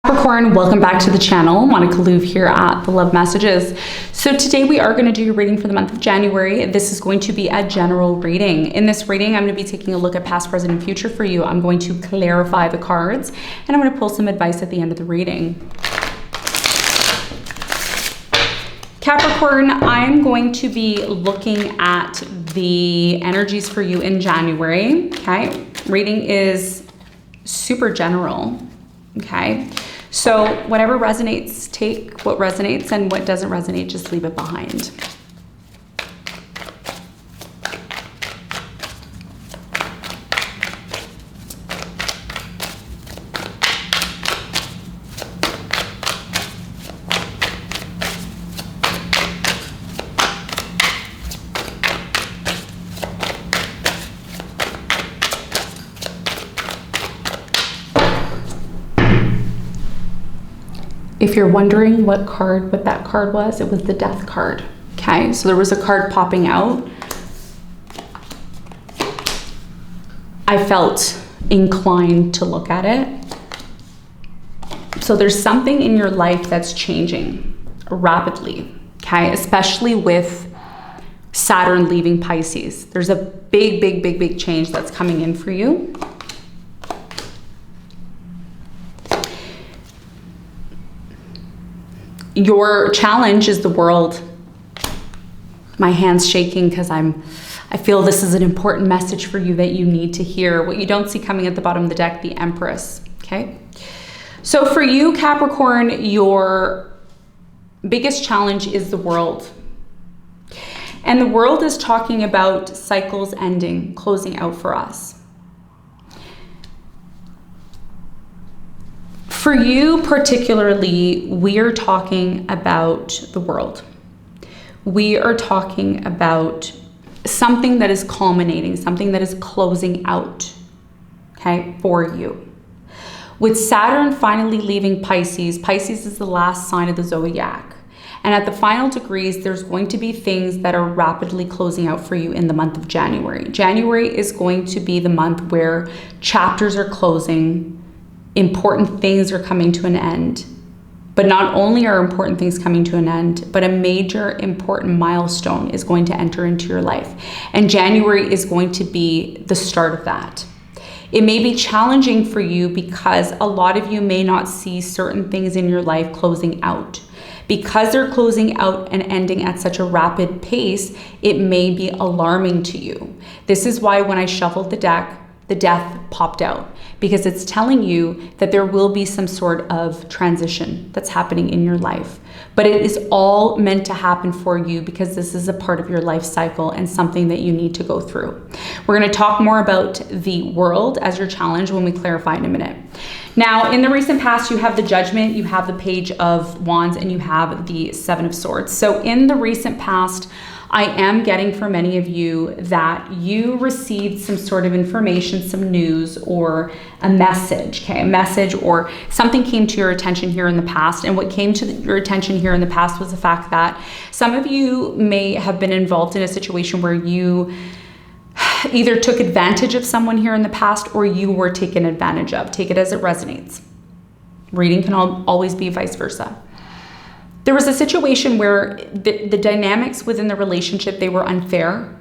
Capricorn, welcome back to the channel. Monica Louv here at The Love Messages. So today we are going to do your reading for the month of January. This is going to be a general reading. In this reading, I'm going to be taking a look at past, present, and future for you. I'm going to clarify the cards, and I'm going to pull some advice at the end of the reading. Capricorn, I'm going to be looking at the energies for you in January. Okay, reading is super general. Okay, so whatever resonates, take what resonates, and what doesn't resonate, just leave it behind. If you're wondering what that card was, it was the Death card. Okay, so there was a card popping out. I felt inclined to look at it. So there's something in your life that's changing rapidly, okay, especially with Saturn leaving Pisces. There's a big change that's coming in for you. Your challenge is the world. My hand's shaking because I feel this is an important message for you that you need to hear. What you don't see coming at the bottom of the deck, the Empress, okay? So for you, Capricorn, your biggest challenge is the world. And the world is talking about cycles ending, closing out for us. For you particularly, we are talking about the world. We are talking about something that is culminating, something that is closing out, okay, for you. With Saturn finally leaving Pisces, Pisces is the last sign of the zodiac. And at the final degrees, there's going to be things that are rapidly closing out for you in the month of January. January is going to be the month where chapters are closing, important things are coming to an end. But not only are important things coming to an end, but a major important milestone is going to enter into your life. And January is going to be the start of that. It may be challenging for you because a lot of you may not see certain things in your life closing out. Because they're closing out and ending at such a rapid pace, it may be alarming to you. This is why when I shuffled the deck, the Death popped out, because it's telling you that there will be some sort of transition that's happening in your life. But it is all meant to happen for you because this is a part of your life cycle and something that you need to go through. We're going to talk more about the world as your challenge when we clarify in a minute. Now, in the recent past, you have the Judgment, you have the Page of Wands, and you have the Seven of Swords. So in the recent past, I am getting for many of you that you received some sort of information, some news, or a message, okay? A message or something came to your attention here in the past. And what came to your attention here in the past was the fact that some of you may have been involved in a situation where you either took advantage of someone here in the past or you were taken advantage of. Take it as it resonates. Reading can always be vice versa. There was a situation where the dynamics within the relationship, they were unfair.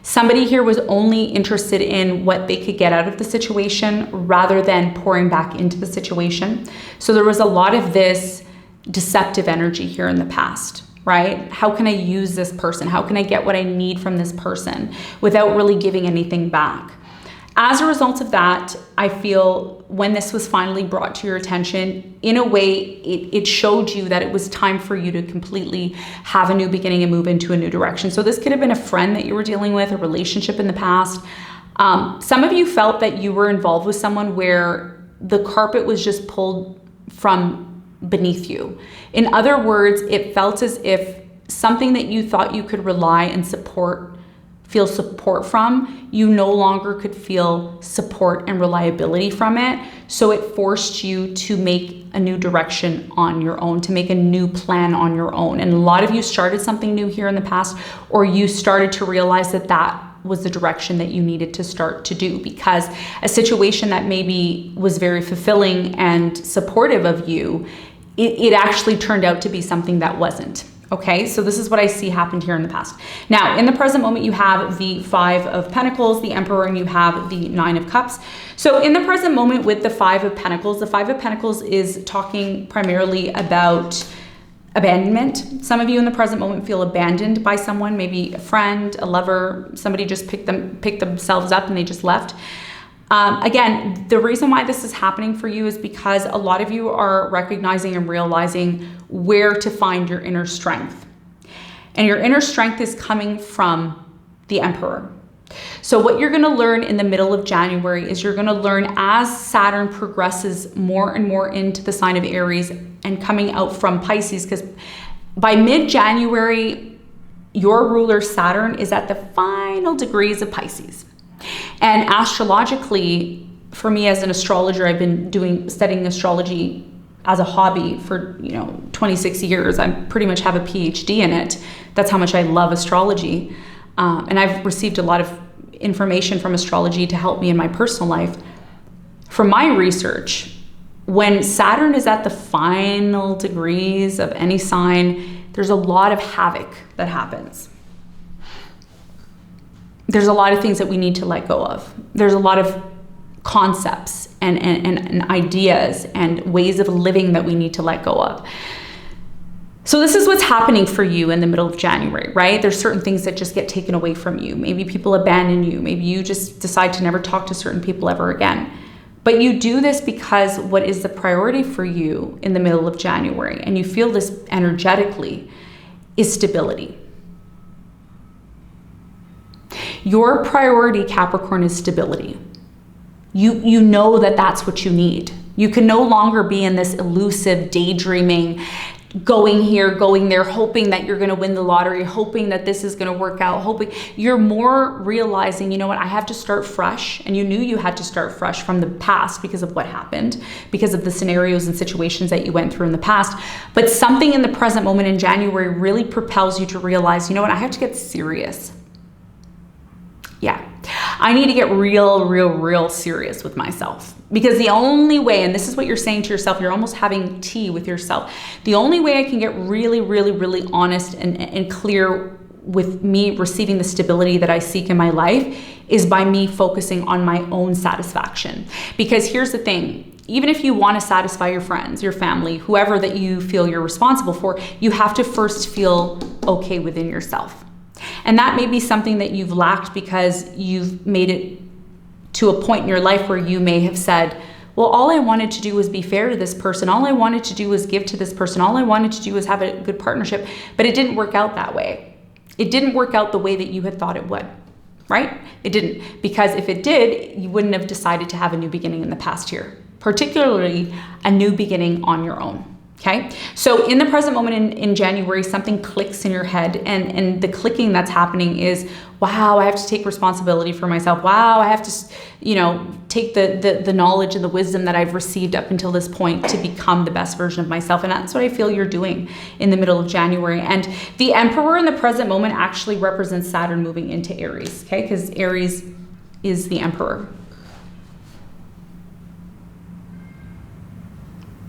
Somebody here was only interested in what they could get out of the situation rather than pouring back into the situation. So there was a lot of this deceptive energy here in the past, right? How can I use this person? How can I get what I need from this person without really giving anything back? As a result of that, I feel when this was finally brought to your attention, in a way, it showed you that it was time for you to completely have a new beginning and move into a new direction. So this could have been a friend that you were dealing with, a relationship in the past. Some of you felt that you were involved with someone where the carpet was just pulled from beneath you. In other words, it felt as if something that you thought you could rely and feel support from, you no longer could feel support and reliability from it. So it forced you to make a new direction on your own, to make a new plan on your own. And a lot of you started something new here in the past, or you started to realize that that was the direction that you needed to start to do, because a situation that maybe was very fulfilling and supportive of you, it actually turned out to be something that wasn't. Okay, so this is what I see happened here in the past. Now, in the present moment, you have the Five of Pentacles, the Emperor, and you have the Nine of Cups. So in the present moment with the Five of Pentacles, the Five of Pentacles is talking primarily about abandonment. Some of you in the present moment feel abandoned by someone, maybe a friend, a lover, somebody just picked themselves up and they just left. Again, the reason why this is happening for you is because a lot of you are recognizing and realizing where to find your inner strength. And your inner strength is coming from the Emperor. So what you're going to learn in the middle of January is you're going to learn as Saturn progresses more and more into the sign of Aries and coming out from Pisces, because by mid-January, your ruler Saturn is at the final degrees of Pisces. And astrologically, for me as an astrologer, I've been studying astrology as a hobby for 26 years. I pretty much have a PhD in it. That's how much I love astrology. And I've received a lot of information from astrology to help me in my personal life. From my research, when Saturn is at the final degrees of any sign, there's a lot of havoc that happens. There's a lot of things that we need to let go of. There's a lot of concepts and ideas and ways of living that we need to let go of. So this is what's happening for you in the middle of January, right? There's certain things that just get taken away from you. Maybe people abandon you. Maybe you just decide to never talk to certain people ever again. But you do this because what is the priority for you in the middle of January, and you feel this energetically, is stability. Your priority, Capricorn, is stability. You know that that's what you need. You can no longer be in this elusive daydreaming, going here, going there, hoping that you're going to win the lottery, hoping that this is going to work out, hoping. You're more realizing, you know what, I have to start fresh. And you knew you had to start fresh from the past because of what happened, because of the scenarios and situations that you went through in the past. But something in the present moment in January really propels you to realize, you know what, I have to get serious. Yeah, I need to get real serious with myself, because the only way, and this is what you're saying to yourself, you're almost having tea with yourself. The only way I can get really honest and clear with me receiving the stability that I seek in my life is by me focusing on my own satisfaction. Because here's the thing, even if you want to satisfy your friends, your family, whoever that you feel you're responsible for, you have to first feel okay within yourself. And that may be something that you've lacked because you've made it to a point in your life where you may have said, well, all I wanted to do was be fair to this person. All I wanted to do was give to this person. All I wanted to do was have a good partnership. But it didn't work out that way. It didn't work out the way that you had thought it would, right? It didn't. Because if it did, you wouldn't have decided to have a new beginning in the past year, particularly a new beginning on your own. Okay, so in the present moment in January, something clicks in your head, and the clicking that's happening is, wow, I have to take responsibility for myself. Wow, I have to, take the knowledge and the wisdom that I've received up until this point to become the best version of myself. And that's what I feel you're doing in the middle of January. And the Emperor in the present moment actually represents Saturn moving into Aries, okay, because Aries is the Emperor.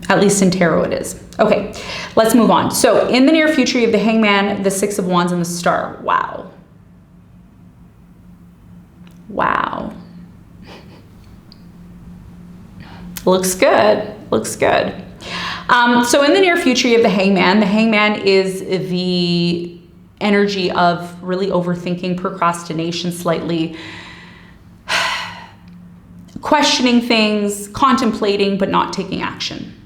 At least in tarot it is. Okay, let's move on. So in the near future, you have the Hangman, the Six of Wands, and the Star. Wow. Wow. Looks good. Looks good. So in the near future, you have the Hangman. The Hangman is the energy of really overthinking, procrastination slightly, questioning things, contemplating, but not taking action.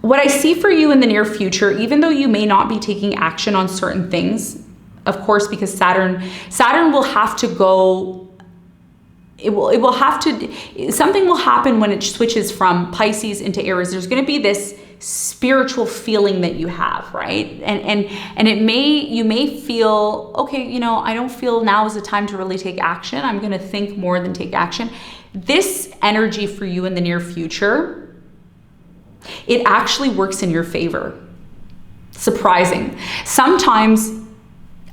What I see for you in the near future, even though you may not be taking action on certain things, of course, because Saturn will have to go, something will happen when it switches from Pisces into Aries. There's going to be this spiritual feeling that you have, right? And you may feel, okay, I don't feel now is the time to really take action. I'm going to think more than take action. This energy for you in the near future, it actually works in your favor. Surprising. Sometimes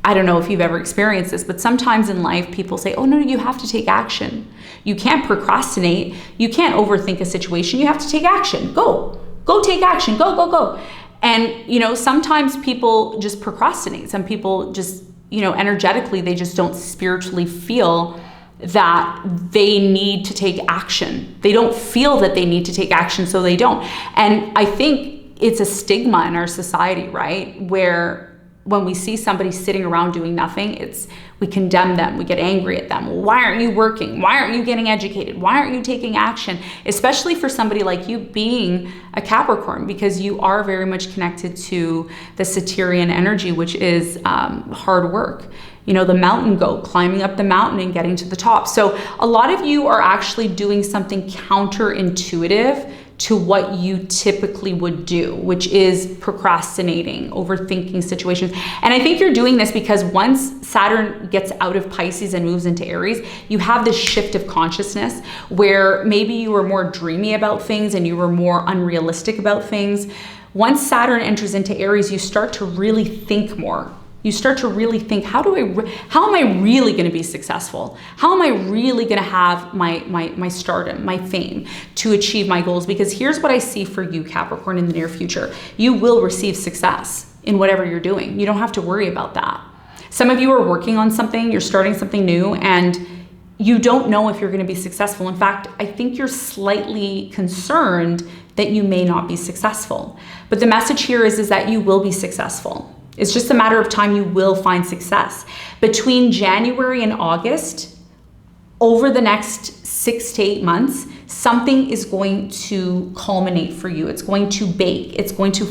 I don't know if you've ever experienced this, but sometimes in life people say, oh no, you have to take action. You can't procrastinate. You can't overthink a situation. You have to take action. Go take action. Go. And, sometimes people just procrastinate. Some people just, energetically, they just don't spiritually feel that they need to take action. They don't feel that they need to take action, so they don't. And I think it's a stigma in our society, right? Where when we see somebody sitting around doing nothing, we condemn them, we get angry at them. Why aren't you working? Why aren't you getting educated? Why aren't you taking action? Especially for somebody like you being a Capricorn, because you are very much connected to the Saturnian energy, which is hard work. The mountain goat, climbing up the mountain and getting to the top. So a lot of you are actually doing something counterintuitive to what you typically would do, which is procrastinating, overthinking situations. And I think you're doing this because once Saturn gets out of Pisces and moves into Aries, you have this shift of consciousness where maybe you were more dreamy about things and you were more unrealistic about things. Once Saturn enters into Aries, you start to really think more. You start to really think, how am I really going to be successful? How am I really going to have my stardom, my fame to achieve my goals? Because here's what I see for you, Capricorn, in the near future. You will receive success in whatever you're doing. You don't have to worry about that. Some of you are working on something, you're starting something new, and you don't know if you're going to be successful. In fact, I think you're slightly concerned that you may not be successful. But the message here is that you will be successful. It's just a matter of time. You will find success. Between January and August, over the next 6 to 8 months, something is going to culminate for you. It's going to bake. It's going to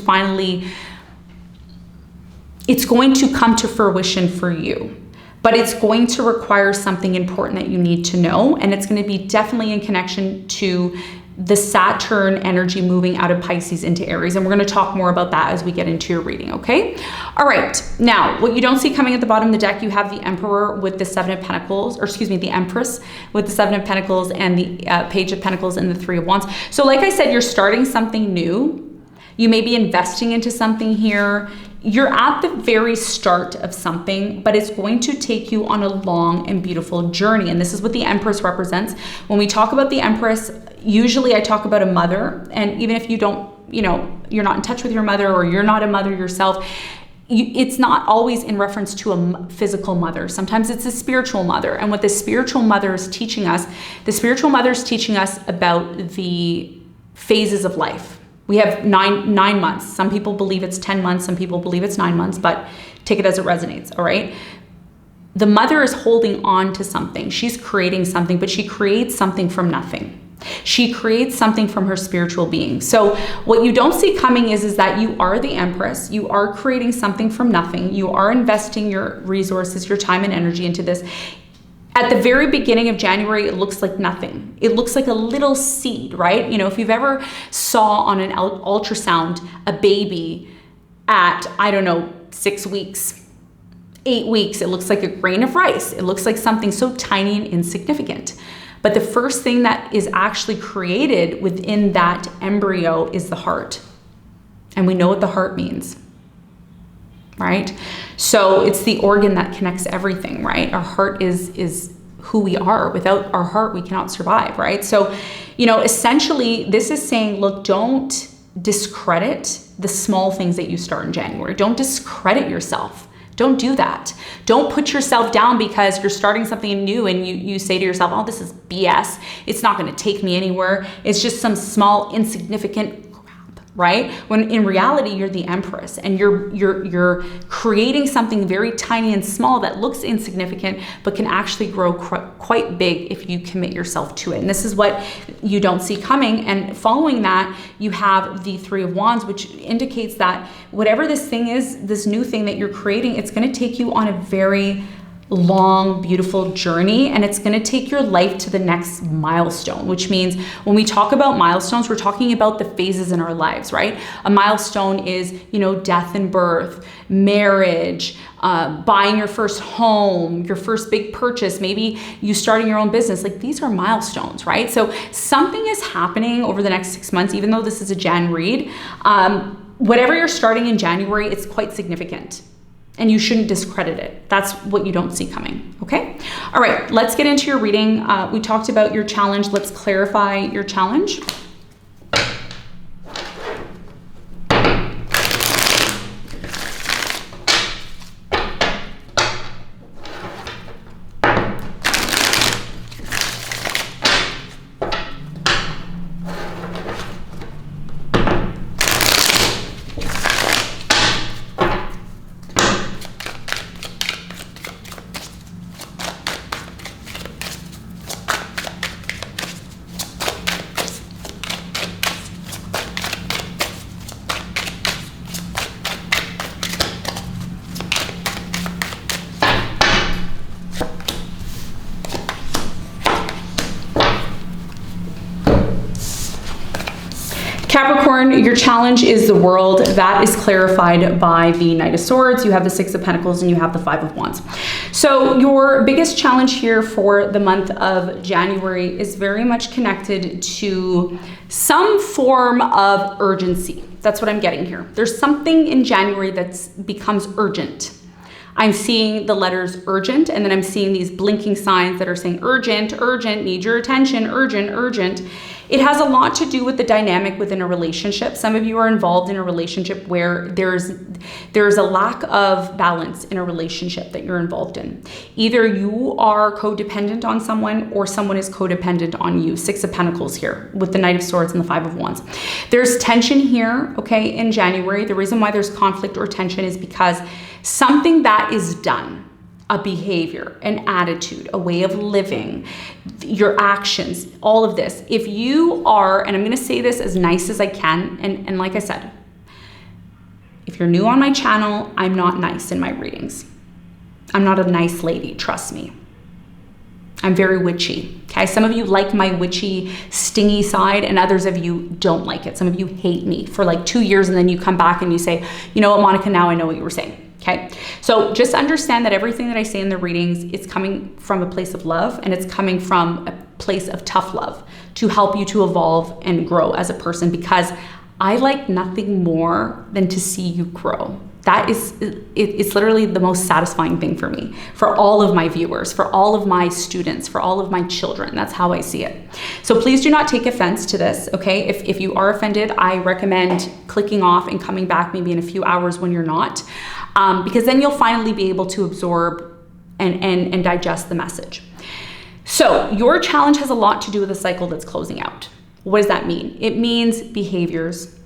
come to fruition for you. But it's going to require something important that you need to know. And it's going to be definitely in connection to the Saturn energy moving out of Pisces into Aries. And we're going to talk more about that as we get into your reading, okay? All right. Now, what you don't see coming at the bottom of the deck, you have the Emperor with the Seven of Pentacles, or excuse me, the Empress with the Seven of Pentacles and the Page of Pentacles and the Three of Wands. So like I said, you're starting something new. You may be investing into something here. You're at the very start of something, but it's going to take you on a long and beautiful journey. And this is what the Empress represents. When we talk about the Empress, usually I talk about a mother. And even if you don't, you're not in touch with your mother or you're not a mother yourself, it's not always in reference to a physical mother. Sometimes it's a spiritual mother. And what the spiritual mother is teaching us, about the phases of life. We have nine months. Some people believe it's 10 months. Some people believe it's 9 months, but take it as it resonates, all right? The mother is holding on to something. She's creating something, but she creates something from nothing. She creates something from her spiritual being. So what you don't see coming is that you are the Empress. You are creating something from nothing. You are investing your resources, your time and energy into this. At the very beginning of January, it looks like nothing. It looks like a little seed, right? If you've ever saw on an ultrasound a baby at, 6 weeks, 8 weeks, it looks like a grain of rice. It looks like something so tiny and insignificant. But the first thing that is actually created within that embryo is the heart. And we know what the heart means, right? So it's the organ that connects everything, right? Our heart is who we are. Without our heart, we cannot survive, right? So, essentially this is saying, look, don't discredit the small things that you start in January. Don't discredit yourself. Don't do that. Don't put yourself down because you're starting something new and you say to yourself, oh, this is BS. It's not going to take me anywhere. It's just some small, insignificant right? When in reality, you're the Empress and you're creating something very tiny and small that looks insignificant, but can actually grow quite big if you commit yourself to it. And this is what you don't see coming. And following that, you have the Three of Wands, which indicates that whatever this thing is, this new thing that you're creating, it's going to take you on a very long, beautiful journey, and it's going to take your life to the next milestone, which means when we talk about milestones, we're talking about the phases in our lives, right? A milestone is, death and birth, marriage, buying your first home, your first big purchase, maybe you starting your own business. Like, these are milestones, right? So something is happening over the next 6 months, even though this is a Jan read. Whatever you're starting in January, it's quite significant. and you shouldn't discredit it. That's what you don't see coming, okay? All right, let's get into your reading. We talked about your challenge. Let's clarify your challenge. Capricorn, your challenge is the world. That is clarified by the Knight of Swords. You have the Six of Pentacles and you have the Five of Wands. So your biggest challenge here for the month of January is very much connected to some form of urgency. That's what I'm getting here. There's something in January that becomes urgent. I'm seeing the letters urgent, and then I'm seeing these blinking signs that are saying urgent, urgent, need your attention, urgent, urgent. It has a lot to do with the dynamic within a relationship. Some of you are involved in a relationship where there's a lack of balance in a relationship that you're involved in. Either you are codependent on someone or someone is codependent on you. Six of Pentacles here with the Knight of Swords and the Five of Wands. There's tension here, okay, in January. The reason why there's conflict or tension is because something that is done, a behavior, an attitude, a way of living, your actions, all of this. If you are, and I'm going to say this as nice as I can, and like I said, if you're new on my channel, I'm not nice in my readings. I'm not a nice lady, trust me. I'm very witchy, okay? Some of you like my witchy, stingy side, and others of you don't like it. Some of you hate me for like 2 years, and then you come back and you say, you know what, Monica, now I know what you were saying. Okay, so just understand that everything that I say in the readings is coming from a place of love, and it's coming from a place of tough love to help you to evolve and grow as a person, because I like nothing more than to see you grow. That is, it's literally the most satisfying thing for me, for all of my viewers, for all of my students, for all of my children. That's how I see it. So please do not take offense to this, okay? If you are offended, I recommend clicking off and coming back maybe in a few hours when you're not, because then you'll finally be able to absorb and digest the message. So your challenge has a lot to do with a cycle that's closing out. What does that mean? It means behaviors,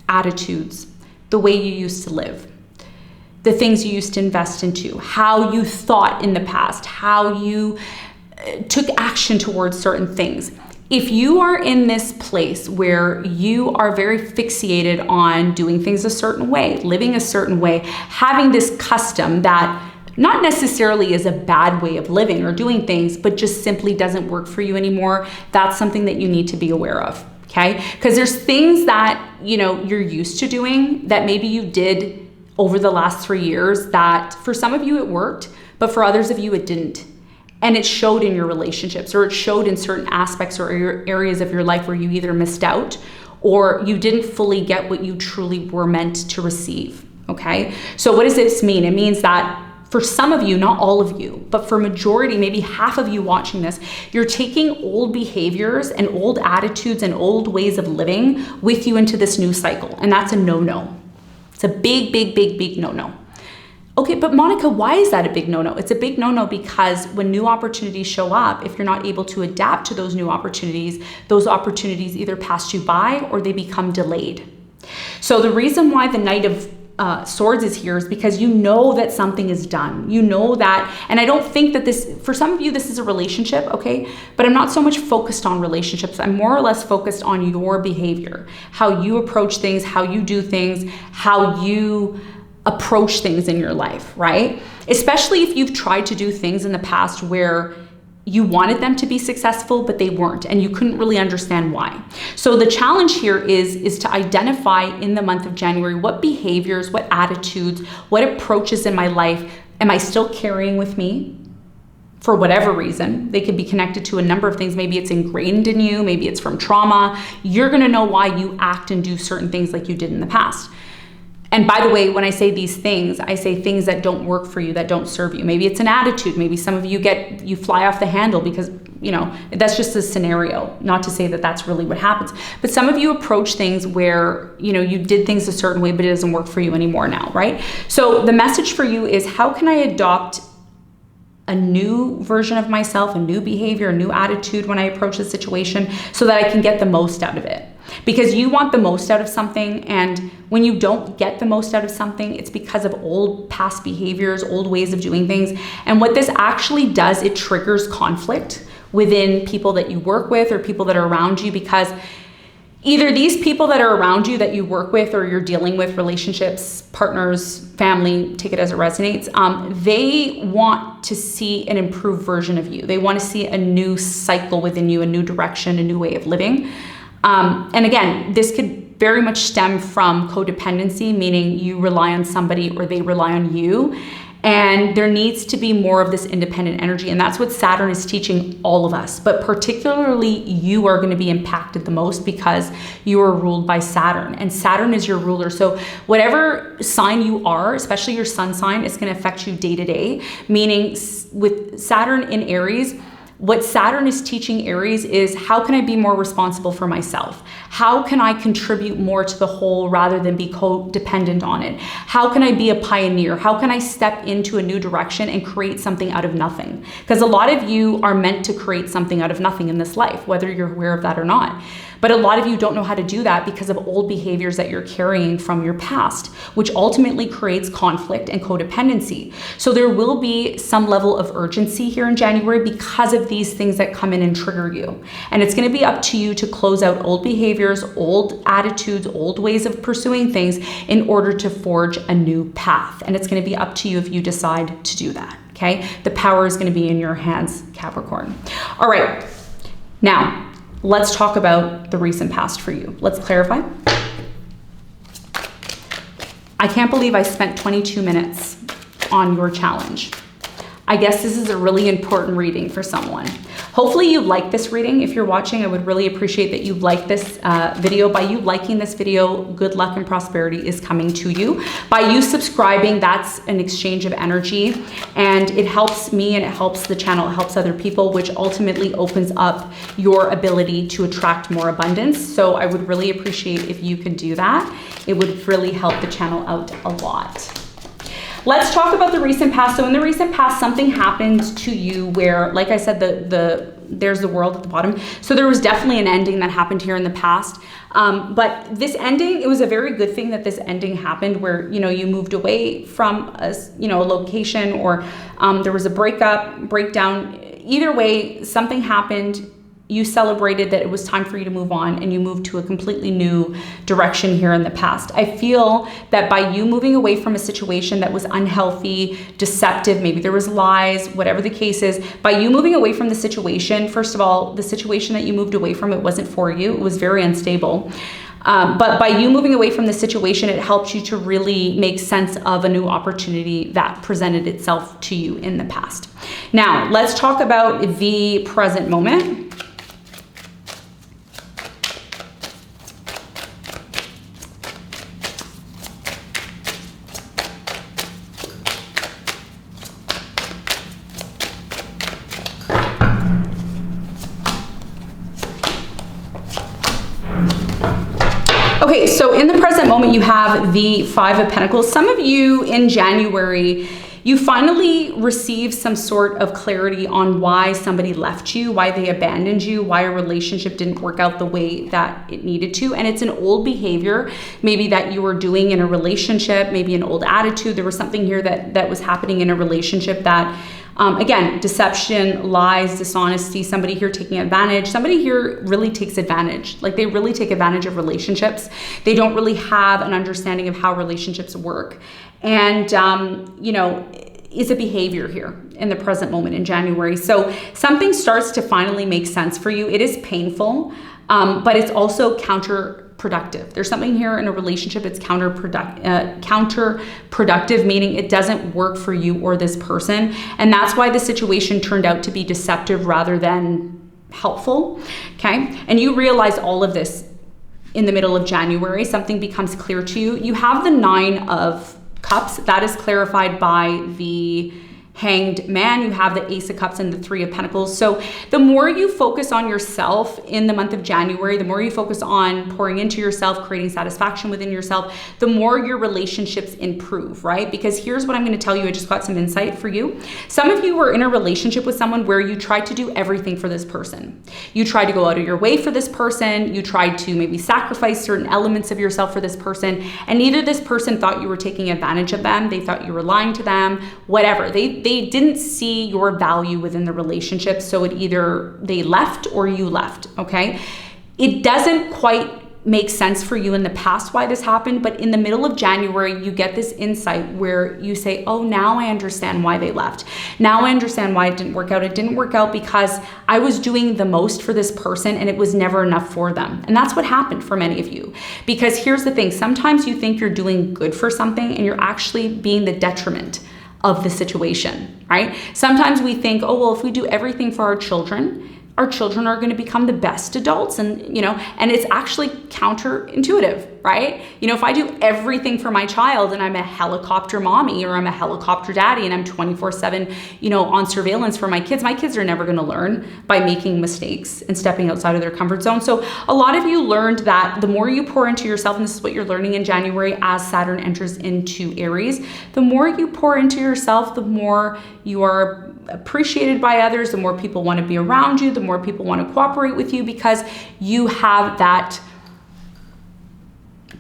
attitudes, the way you used to live, the things you used to invest into, how you thought in the past, how you took action towards certain things. If you are in this place where you are very fixated on doing things a certain way, living a certain way, having this custom that not necessarily is a bad way of living or doing things, but just simply doesn't work for you anymore, that's something that you need to be aware of, okay? Because there's things that, you know, you're used to doing that maybe you did over the last 3 years that for some of you it worked, but for others of you it didn't. And it showed in your relationships, or it showed in certain aspects or areas of your life where you either missed out or you didn't fully get what you truly were meant to receive, okay? So what does this mean? It means that for some of you, not all of you, but for majority, maybe half of you watching this, you're taking old behaviors and old attitudes and old ways of living with you into this new cycle. And that's a no-no. It's a big, big, big, big no-no. Okay, but Monica, why is that a big no-no? It's a big no-no because when new opportunities show up, if you're not able to adapt to those new opportunities, those opportunities either pass you by or they become delayed. So the reason why the Knight of Swords is here is because you know that something is done. You know that, and I don't think that this, for some of you, this is a relationship, okay? But I'm not so much focused on relationships. I'm more or less focused on your behavior, how you approach things, how you do things, how you approach things in your life, right? Especially if you've tried to do things in the past where you wanted them to be successful, but they weren't, and you couldn't really understand why. So the challenge here is to identify in the month of January, what behaviors, what attitudes, what approaches in my life am I still carrying with me for whatever reason. They could be connected to a number of things. Maybe it's ingrained in you, maybe it's from trauma. You're gonna know why you act and do certain things like you did in the past. And by the way, when I say these things, I say things that don't work for you, that don't serve you. Maybe it's an attitude. Maybe some of you fly off the handle because, that's just a scenario. Not to say that that's really what happens. But some of you approach things where, you did things a certain way, but it doesn't work for you anymore now, right? So the message for you is, how can I adopt a new version of myself, a new behavior, a new attitude when I approach the situation so that I can get the most out of it? Because you want the most out of something, and when you don't get the most out of something, it's because of old past behaviors, old ways of doing things. And what this actually does, it triggers conflict within people that you work with or people that are around you, because either these people that are around you that you work with or you're dealing with, relationships, partners, family, take it as it resonates, they want to see an improved version of you. They want to see a new cycle within you, a new direction, a new way of living. And again, this could very much stem from codependency, meaning you rely on somebody or they rely on you. And there needs to be more of this independent energy. And that's what Saturn is teaching all of us. But particularly you are going to be impacted the most because you are ruled by Saturn. And Saturn is your ruler. So whatever sign you are, especially your sun sign, it's going to affect you day to day. Meaning with Saturn in Aries, what Saturn is teaching Aries is, how can I be more responsible for myself? How can I contribute more to the whole rather than be codependent on it? How can I be a pioneer? How can I step into a new direction and create something out of nothing? Because a lot of you are meant to create something out of nothing in this life, whether you're aware of that or not. But a lot of you don't know how to do that because of old behaviors that you're carrying from your past, which ultimately creates conflict and codependency. So there will be some level of urgency here in January because of these things that come in and trigger you. And it's going to be up to you to close out old behaviors, old attitudes, old ways of pursuing things in order to forge a new path. And it's going to be up to you if you decide to do that. Okay? The power is going to be in your hands, Capricorn. All right. Now, let's talk about the recent past for you. Let's clarify. I can't believe I spent 22 minutes on your challenge. I guess this is a really important reading for someone. Hopefully you like this reading. If you're watching, I would really appreciate that you like this video. By you liking this video, good luck and prosperity is coming to you. By you subscribing, that's an exchange of energy, and it helps me and it helps the channel, it helps other people, which ultimately opens up your ability to attract more abundance. So I would really appreciate if you could do that. It would really help the channel out a lot. Let's talk about the recent past. So in the recent past, something happened to you where, like I said, there's the world at the bottom. So there was definitely an ending that happened here in the past. But this ending, it was a very good thing that this ending happened where, you moved away from a location, or there was a breakdown. Either way, something happened. You celebrated that it was time for you to move on, and you moved to a completely new direction here in the past. I feel that by you moving away from a situation that was unhealthy, deceptive, maybe there was lies, whatever the case is, by you moving away from the situation, first of all, the situation that you moved away from, it wasn't for you. It was very unstable. But by you moving away from the situation, it helped you to really make sense of a new opportunity that presented itself to you in the past. Now, let's talk about the present moment. Okay, so in the present moment, you have the Five of Pentacles. Some of you in January, you finally receive some sort of clarity on why somebody left you, why they abandoned you, why a relationship didn't work out the way that it needed to. And it's an old behavior, maybe that you were doing in a relationship, maybe an old attitude. There was something here that was happening in a relationship that, again, deception, lies, dishonesty, somebody here taking advantage. Somebody here really takes advantage. Like, they really take advantage of relationships. They don't really have an understanding of how relationships work. And, is a behavior here in the present moment in January. So something starts to finally make sense for you. It is painful, but it's also counterproductive. There's something here in a relationship, it's counterproductive, meaning it doesn't work for you or this person. And that's why the situation turned out to be deceptive rather than helpful, okay? And you realize all of this in the middle of January, something becomes clear to you. You have the 9 of Cups. That is clarified by the Hanged Man. You have the Ace of Cups and the 3 of Pentacles. So the more you focus on yourself in the month of January, the more you focus on pouring into yourself, creating satisfaction within yourself, the more your relationships improve, right? Because here's what I'm going to tell you. I just got some insight for you. Some of you were in a relationship with someone where you tried to do everything for this person. You tried to go out of your way for this person. You tried to maybe sacrifice certain elements of yourself for this person. And either this person thought you were taking advantage of them, they thought you were lying to them, whatever. They didn't see your value within the relationship, so it either they left or you left, okay? It doesn't quite make sense for you in the past why this happened, but in the middle of January, you get this insight where you say, oh, now I understand why they left. Now I understand why it didn't work out. It didn't work out because I was doing the most for this person and it was never enough for them. And that's what happened for many of you. Because here's the thing, sometimes you think you're doing good for something and you're actually being the detriment of the situation, right? Sometimes we think, oh, well, if we do everything for our children are going to become the best adults, and and it's actually counterintuitive, right? If I do everything for my child and I'm a helicopter mommy or I'm a helicopter daddy and I'm 24/7, on surveillance for my kids are never going to learn by making mistakes and stepping outside of their comfort zone. So a lot of you learned that the more you pour into yourself, and this is what you're learning in January as Saturn enters into Aries, the more you pour into yourself, the more you are appreciated by others, the more people want to be around you, the more people want to cooperate with you because you have that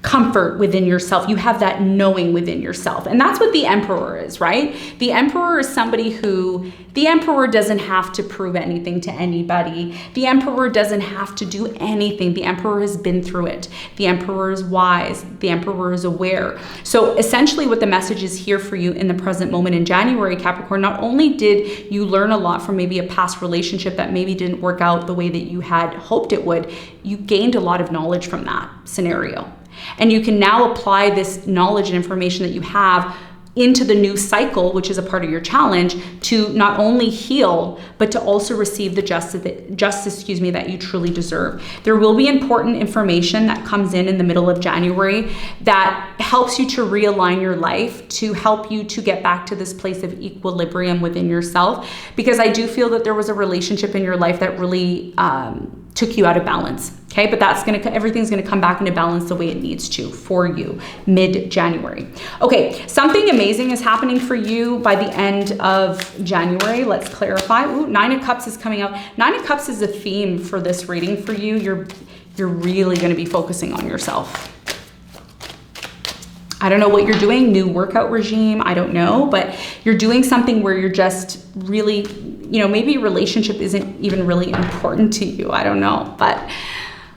comfort within yourself. You have that knowing within yourself. And that's what the Emperor is, right? The Emperor is somebody the Emperor doesn't have to prove anything to anybody. The Emperor doesn't have to do anything. The Emperor has been through it. The Emperor is wise. The Emperor is aware. So essentially what the message is here for you in the present moment in January, Capricorn, not only did you learn a lot from maybe a past relationship that maybe didn't work out the way that you had hoped it would, you gained a lot of knowledge from that scenario. And you can now apply this knowledge and information that you have into the new cycle, which is a part of your challenge, to not only heal, but to also receive the justice that you truly deserve. There will be important information that comes in the middle of January that helps you to realign your life, to help you to get back to this place of equilibrium within yourself. Because I do feel that there was a relationship in your life that really took you out of balance. Okay, but everything's gonna come back into balance the way it needs to for you mid-January. Okay, something amazing is happening for you by the end of January. Let's clarify. Ooh, 9 of Cups is coming out. 9 of Cups is a theme for this reading for you. You're really gonna be focusing on yourself. I don't know what you're doing, new workout regime, I don't know, but you're doing something where you're just really, maybe relationship isn't even really important to you, I don't know, but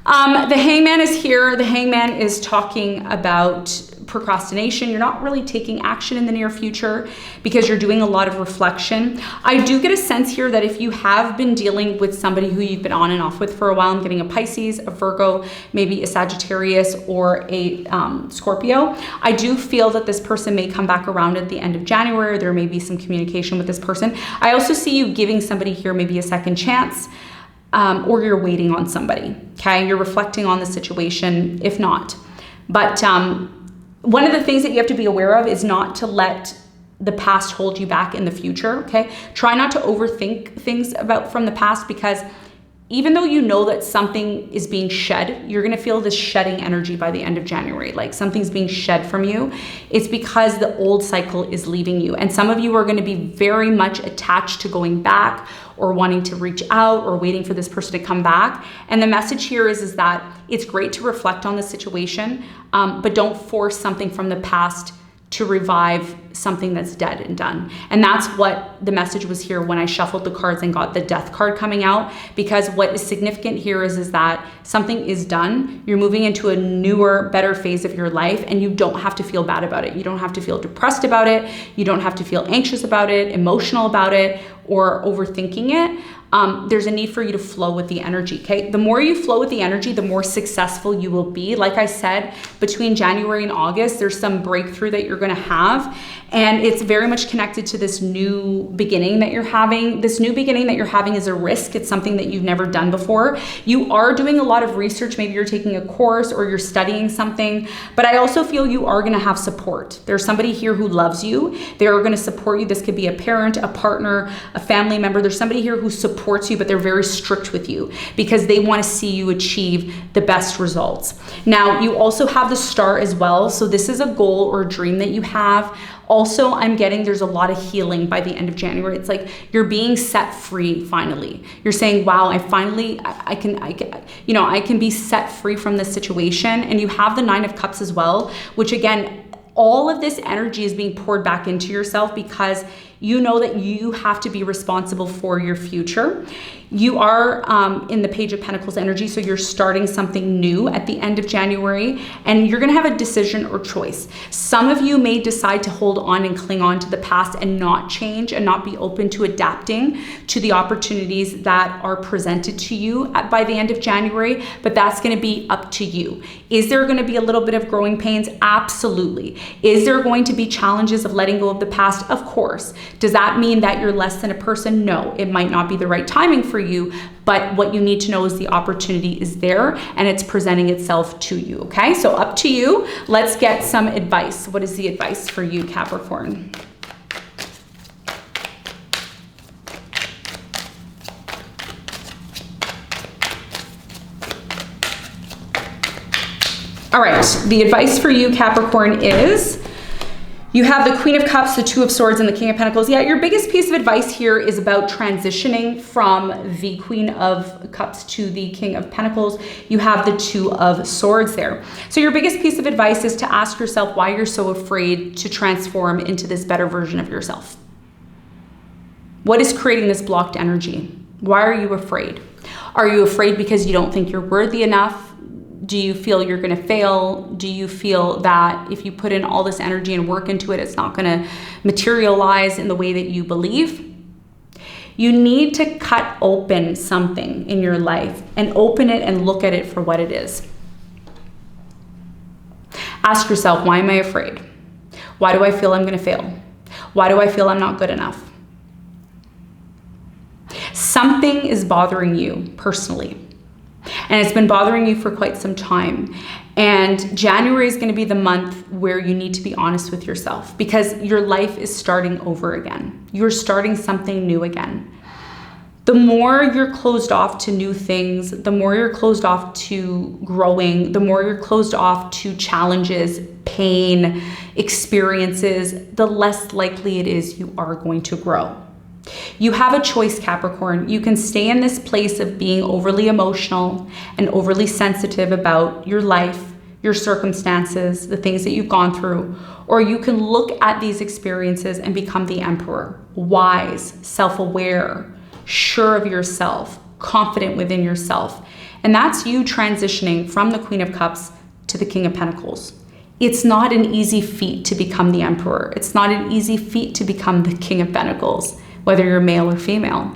the Hangman is here. The Hangman is talking about procrastination. You're not really taking action in the near future because you're doing a lot of reflection. I do get a sense here that if you have been dealing with somebody who you've been on and off with for a while, I'm getting a Pisces, a Virgo, maybe a Sagittarius or a Scorpio. I do feel that this person may come back around at the end of January. There may be some communication with this person. I also see you giving somebody here maybe a second chance. Or you're waiting on somebody, okay? You're reflecting on the situation, if not. But one of the things that you have to be aware of is not to let the past hold you back in the future, okay? Try not to overthink things from the past, because even though you know that something is being shed, you're gonna feel this shedding energy by the end of January, like something's being shed from you. It's because the old cycle is leaving you. And some of you are gonna be very much attached to going back or wanting to reach out or waiting for this person to come back. And the message here is that it's great to reflect on the situation, but don't force something from the past to revive something that's dead and done. And that's what the message was here when I shuffled the cards and got the Death card coming out, because what is significant here is that something is done. You're moving into a newer, better phase of your life, and you don't have to feel bad about it. You don't have to feel depressed about it. You don't have to feel anxious about it, emotional about it, or overthinking it. there's a need for you to flow with the energy, okay? The more you flow with the energy, the more successful you will be. Like I said, between January and August, there's some breakthrough that you're gonna have, and it's very much connected to this new beginning that you're having. This new beginning that you're having is a risk. It's something that you've never done before. You are doing a lot of research. Maybe you're taking a course or you're studying something, but I also feel you are gonna have support. There's somebody here who loves you. They're gonna support you. This could be a parent, a partner, a family member. There's somebody here who supports you, but they're very strict with you because they want to see you achieve the best results. Now, you also have the star as well. So this is a goal or a dream that you have. Also, I'm getting there's a lot of healing by the end of January. It's like you're being set free finally. You're saying, wow, I can be set free from this situation. And you have the 9 of Cups as well, which again, all of this energy is being poured back into yourself because you know that you have to be responsible for your future. You are in the Page of Pentacles energy, so you're starting something new at the end of January, and you're gonna have a decision or choice. Some of you may decide to hold on and cling on to the past and not change and not be open to adapting to the opportunities that are presented to you by the end of January, but that's gonna be up to you. Is there gonna be a little bit of growing pains? Absolutely. Is there going to be challenges of letting go of the past? Of course. Does that mean that you're less than a person? No, it might not be the right timing for you, but what you need to know is the opportunity is there and it's presenting itself to you, okay? So up to you. Let's get some advice. What is the advice for you, Capricorn? All right, the advice for you, Capricorn, is you have the Queen of Cups, the 2 of Swords, and the King of Pentacles. Yeah, your biggest piece of advice here is about transitioning from the Queen of Cups to the King of Pentacles. You have the 2 of Swords there. So your biggest piece of advice is to ask yourself why you're so afraid to transform into this better version of yourself. What is creating this blocked energy? Why are you afraid? Are you afraid because you don't think you're worthy enough? Do you feel you're going to fail? Do you feel that if you put in all this energy and work into it, it's not going to materialize in the way that you believe? You need to cut open something in your life and open it and look at it for what it is. Ask yourself, why am I afraid? Why do I feel I'm going to fail? Why do I feel I'm not good enough? Something is bothering you personally. And it's been bothering you for quite some time. And January is going to be the month where you need to be honest with yourself because your life is starting over again. You're starting something new again. The more you're closed off to new things, the more you're closed off to growing, the more you're closed off to challenges, pain, experiences, the less likely it is you are going to grow. You have a choice, Capricorn. You can stay in this place of being overly emotional and overly sensitive about your life, your circumstances, the things that you've gone through, or you can look at these experiences and become the Emperor, wise, self-aware, sure of yourself, confident within yourself. And that's you transitioning from the Queen of Cups to the King of Pentacles. It's not an easy feat to become the Emperor. It's not an easy feat to become the King of Pentacles, whether you're male or female.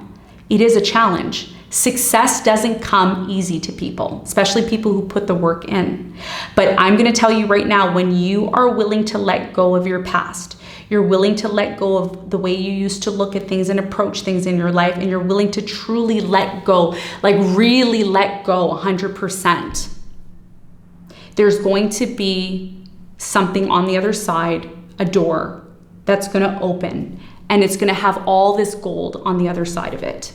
It is a challenge. Success doesn't come easy to people, especially people who put the work in. But I'm gonna tell you right now, when you are willing to let go of your past, you're willing to let go of the way you used to look at things and approach things in your life, and you're willing to truly let go, like really let go 100%, there's going to be something on the other side, a door that's gonna open, and it's gonna have all this gold on the other side of it.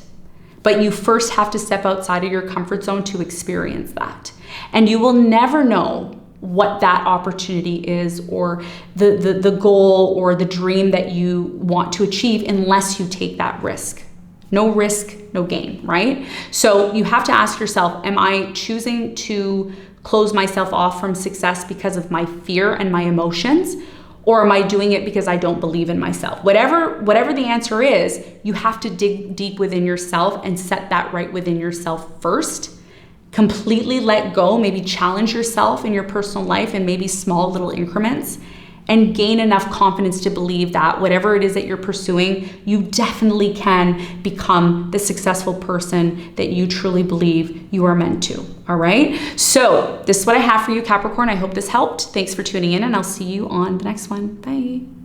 But you first have to step outside of your comfort zone to experience that. And you will never know what that opportunity is, or the goal or the dream that you want to achieve, unless you take that risk. No risk, no gain, right? So you have to ask yourself, am I choosing to close myself off from success because of my fear and my emotions? Or am I doing it because I don't believe in myself? Whatever the answer is, you have to dig deep within yourself and set that right within yourself first. Completely let go, maybe challenge yourself in your personal life in maybe small little increments, and gain enough confidence to believe that whatever it is that you're pursuing, you definitely can become the successful person that you truly believe you are meant to. All right. So this is what I have for you, Capricorn. I hope this helped. Thanks for tuning in, and I'll see you on the next one. Bye.